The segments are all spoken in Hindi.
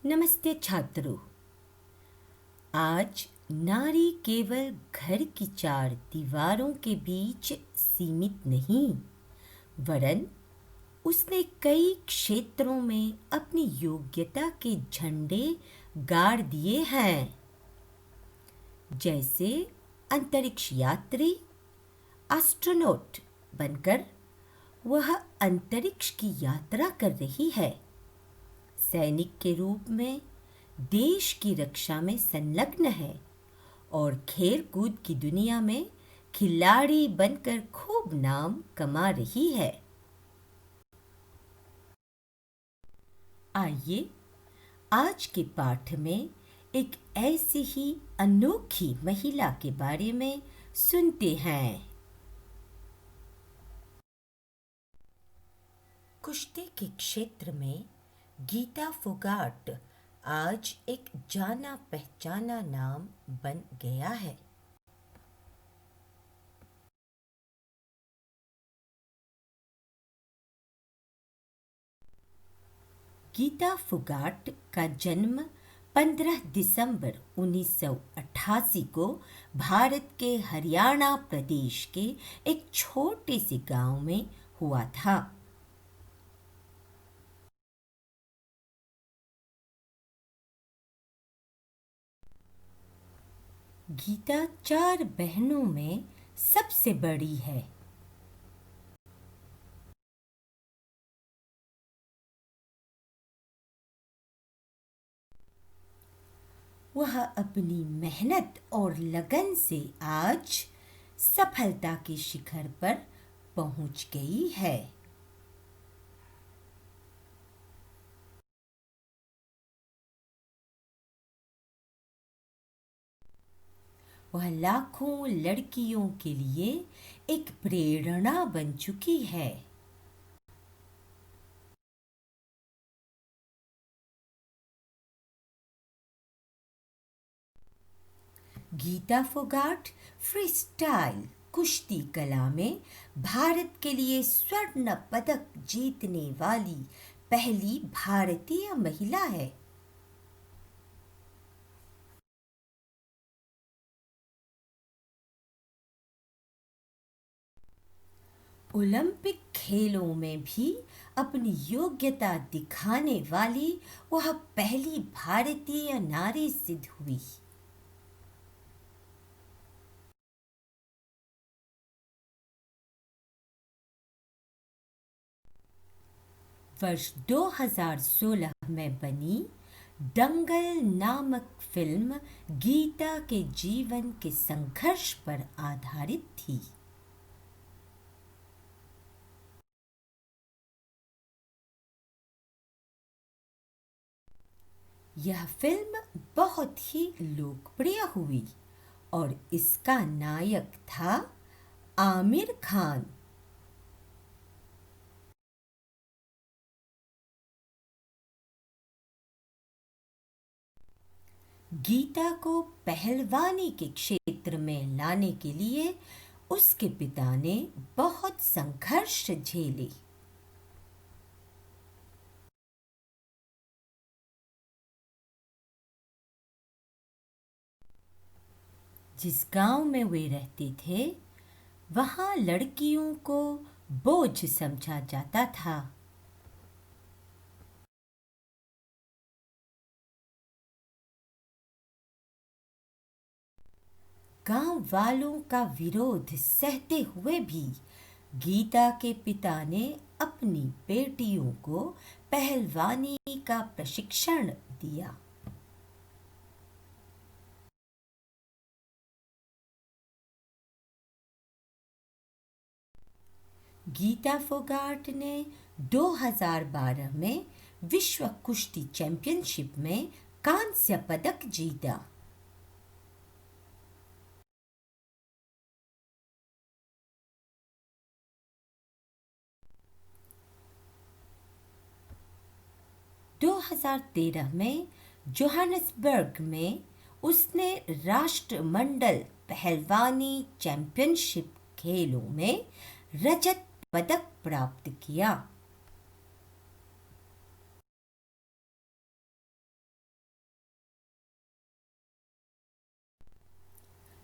नमस्ते छात्रों। आज नारी केवल घर की चार दीवारों के बीच सीमित नहीं, वरन उसने कई क्षेत्रों में अपनी योग्यता के झंडे गाड़ दिए हैं। जैसे अंतरिक्ष यात्री, एस्ट्रोनॉट बनकर वह अंतरिक्ष की यात्रा कर रही है। सैनिक के रूप में देश की रक्षा में संलग्न है और खेल कूद की दुनिया में खिलाड़ी बनकर खूब नाम कमा रही है। आइए आज के पाठ में एक ऐसी ही अनोखी महिला के बारे में सुनते हैं। कुश्ती के क्षेत्र में गीता फोगाट आज एक जाना पहचाना नाम बन गया है। गीता फोगाट का जन्म 15 दिसंबर 1988 को भारत के हरियाणा प्रदेश के एक छोटे से गांव में हुआ था। गीता चार बहनों में सबसे बड़ी है। वह अपनी मेहनत और लगन से आज सफलता के शिखर पर पहुंच गई है। वह लाखों लड़कियों के लिए एक प्रेरणा बन चुकी है। गीता फोगाट फ्री स्टाइल कुश्ती कला में भारत के लिए स्वर्ण पदक जीतने वाली पहली भारतीय महिला है। ओलंपिक खेलों में भी अपनी योग्यता दिखाने वाली वह पहली भारतीय नारी सिद्ध हुई। वर्ष 2016 में बनी दंगल नामक फिल्म गीता के जीवन के संघर्ष पर आधारित थी। यह फिल्म बहुत ही लोकप्रिय हुई और इसका नायक था आमिर खान। गीता को पहलवानी के क्षेत्र में लाने के लिए उसके पिता ने बहुत संघर्ष झेले। जिस गांव में वे रहते थे, वहां लड़कियों को बोझ समझा जाता था। गांव वालों का विरोध सहते हुए भी गीता के पिता ने अपनी बेटियों को पहलवानी का प्रशिक्षण दिया। गीता फोगाट ने 2012 में विश्व कुश्ती चैंपियनशिप में कांस्य पदक जीता। दो हजार 13 में जोहानिसबर्ग में उसने राष्ट्रमंडल पहलवानी चैंपियनशिप खेलों में रजत पदक प्राप्त किया।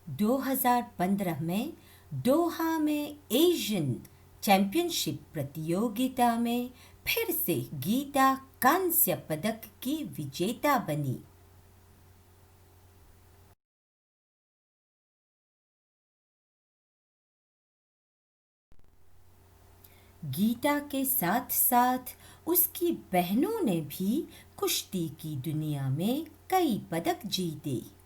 2015 में दोहा में एशियन चैंपियनशिप प्रतियोगिता में फिर से गीता कांस्य पदक की विजेता बनी। गीता के साथ साथ उसकी बहनों ने भी कुश्ती की दुनिया में कई पदक जीते।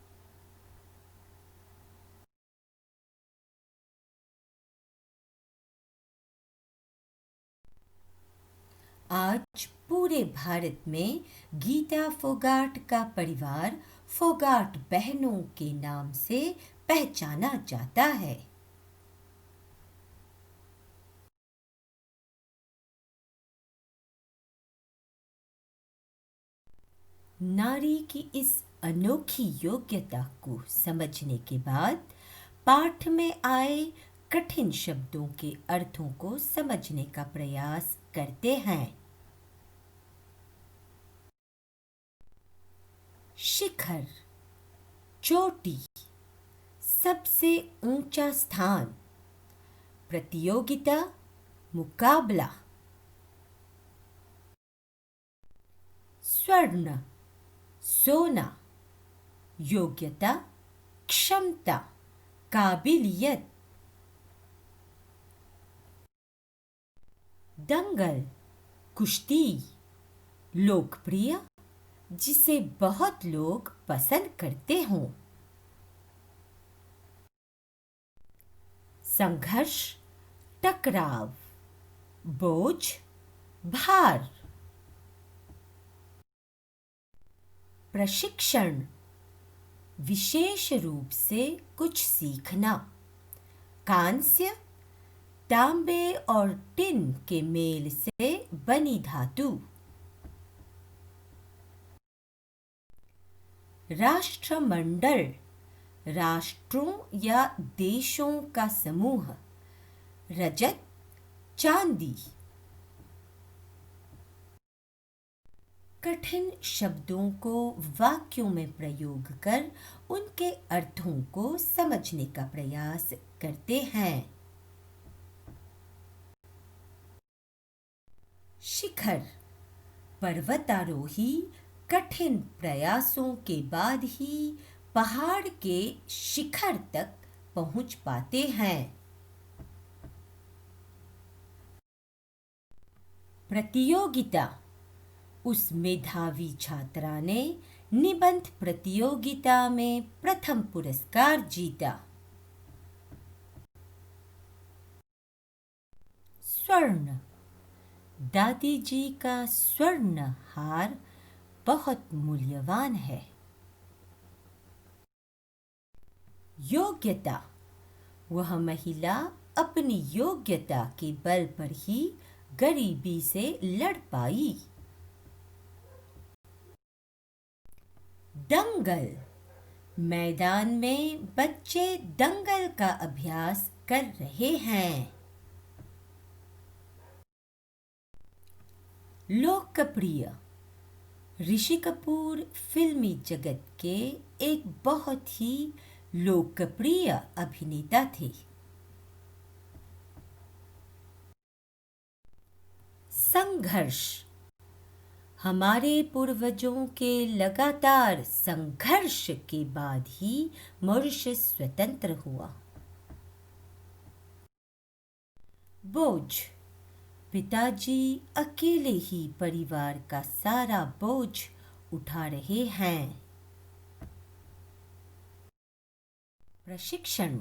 आज पूरे भारत में गीता फोगाट का परिवार फोगाट बहनों के नाम से पहचाना जाता है। नारी की इस अनोखी योग्यता को समझने के बाद पाठ में आए कठिन शब्दों के अर्थों को समझने का प्रयास करते हैं। शिखर, चोटी, सबसे ऊंचा स्थान, प्रतियोगिता, मुकाबला। स्वर्ण, सोना, योग्यता, क्षमता, काबिलियत। दंगल, कुश्ती, लोकप्रिय, जिसे बहुत लोग पसंद करते हों। संघर्ष, टकराव, बोझ, भार। प्रशिक्षण, विशेष रूप से कुछ सीखना। कांस्य, तांबे और टिन के मेल से बनी धातु। राष्ट्रमंडल, राष्ट्रों या देशों का समूह। रजत, चांदी। कठिन शब्दों को वाक्यों में प्रयोग कर उनके अर्थों को समझने का प्रयास करते हैं। शिखर, पर्वतारोही कठिन प्रयासों के बाद ही पहाड़ के शिखर तक पहुंच पाते हैं। प्रतियोगिता, उस मेधावी छात्रा ने निबंध प्रतियोगिता में प्रथम पुरस्कार जीता। स्वर्ण, दादी जी का स्वर्ण हार बहुत मूल्यवान है। योग्यता, वह महिला अपनी योग्यता के बल पर ही गरीबी से लड़ पाई। दंगल, मैदान में बच्चे दंगल का अभ्यास कर रहे हैं। लोकप्रिय, ऋषि कपूर फिल्मी जगत के एक बहुत ही लोकप्रिय अभिनेता थे। संघर्ष, हमारे पूर्वजों के लगातार संघर्ष के बाद ही मॉरिशस स्वतंत्र हुआ। बोझ, पिताजी अकेले ही परिवार का सारा बोझ उठा रहे हैं। प्रशिक्षण,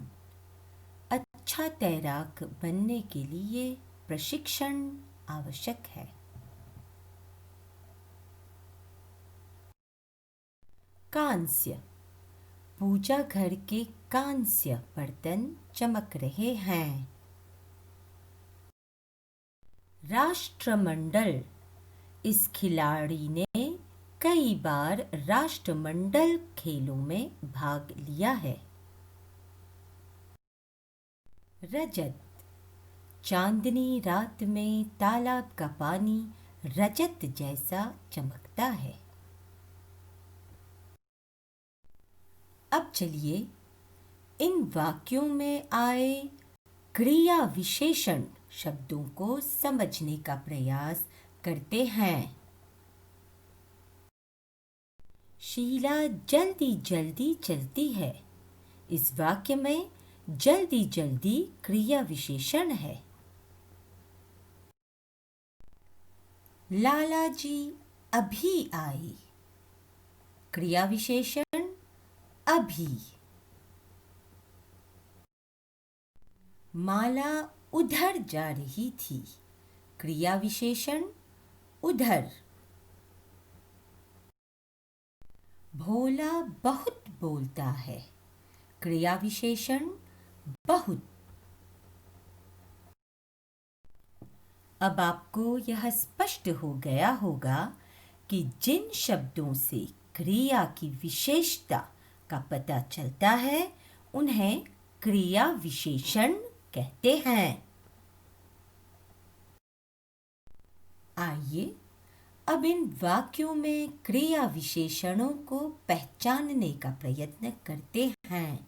अच्छा तैराक बनने के लिए प्रशिक्षण आवश्यक है। कांस्य, पूजा घर के कांस्य बर्तन चमक रहे हैं। राष्ट्रमंडल, इस खिलाड़ी ने कई बार राष्ट्रमंडल खेलों में भाग लिया है। रजत, चांदनी रात में तालाब का पानी रजत जैसा चमकता है। अब चलिए इन वाक्यों में आए क्रिया विशेषण शब्दों को समझने का प्रयास करते हैं। शीला जल्दी जल्दी चलती है। इस वाक्य में जल्दी जल्दी क्रिया विशेषण है। लाला जी अभी आई। क्रिया विशेषण अभी। माला उधर जा रही थी। क्रिया विशेषण उधर। भोला बहुत बोलता है। क्रिया विशेषण बहुत। अब आपको यह स्पष्ट हो गया होगा कि जिन शब्दों से क्रिया की विशेषता का पता चलता है उन्हें क्रिया विशेषण कहते हैं। आइए अब इन वाक्यों में क्रिया विशेषणों को पहचानने का प्रयत्न करते हैं।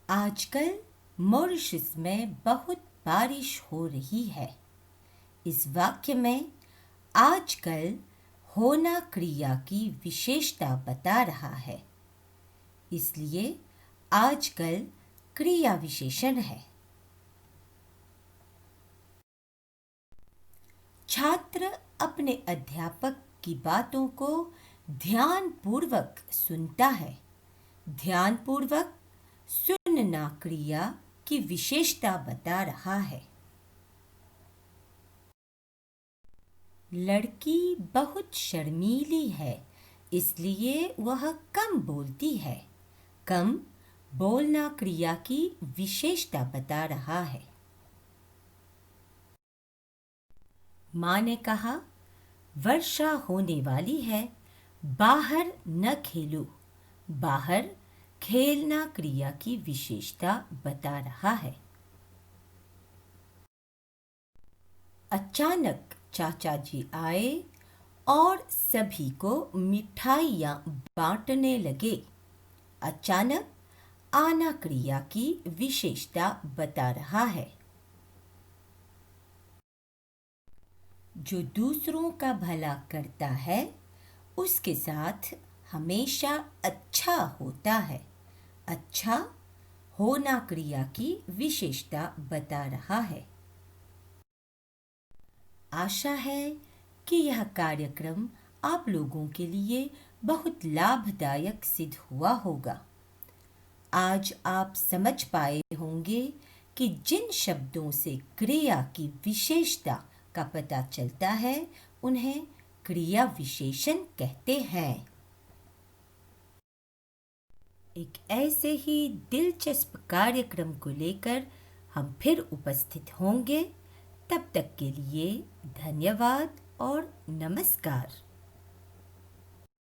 आजकल मॉरिशस में बहुत बारिश हो रही है। इस वाक्य में आजकल होना क्रिया की विशेषता बता रहा है, इसलिए आजकल क्रिया विशेषण है। छात्र अपने अध्यापक की बातों को ध्यानपूर्वक सुनता है। ध्यानपूर्वक सुनना क्रिया की विशेषता बता रहा है। लड़की बहुत शर्मीली है, इसलिए वह कम बोलती है। कम बोलना क्रिया की विशेषता बता रहा है। माँ ने कहा, वर्षा होने वाली है, बाहर न खेलो। बाहर खेलना क्रिया की विशेषता बता रहा है। अचानक चाचा जी आए और सभी को मिठाइयाँ बांटने लगे। अचानक आना क्रिया की विशेषता बता रहा है। जो दूसरों का भला करता है उसके साथ हमेशा अच्छा होता है। अच्छा होना क्रिया की विशेषता बता रहा है। आशा है कि यह कार्यक्रम आप लोगों के लिए बहुत लाभदायक सिद्ध हुआ होगा। आज आप समझ पाए होंगे कि जिन शब्दों से क्रिया की विशेषता का पता चलता है उन्हें क्रिया विशेषण कहते हैं। एक ऐसे ही दिलचस्प कार्यक्रम को लेकर हम फिर उपस्थित होंगे। तब तक के लिए धन्यवाद और नमस्कार।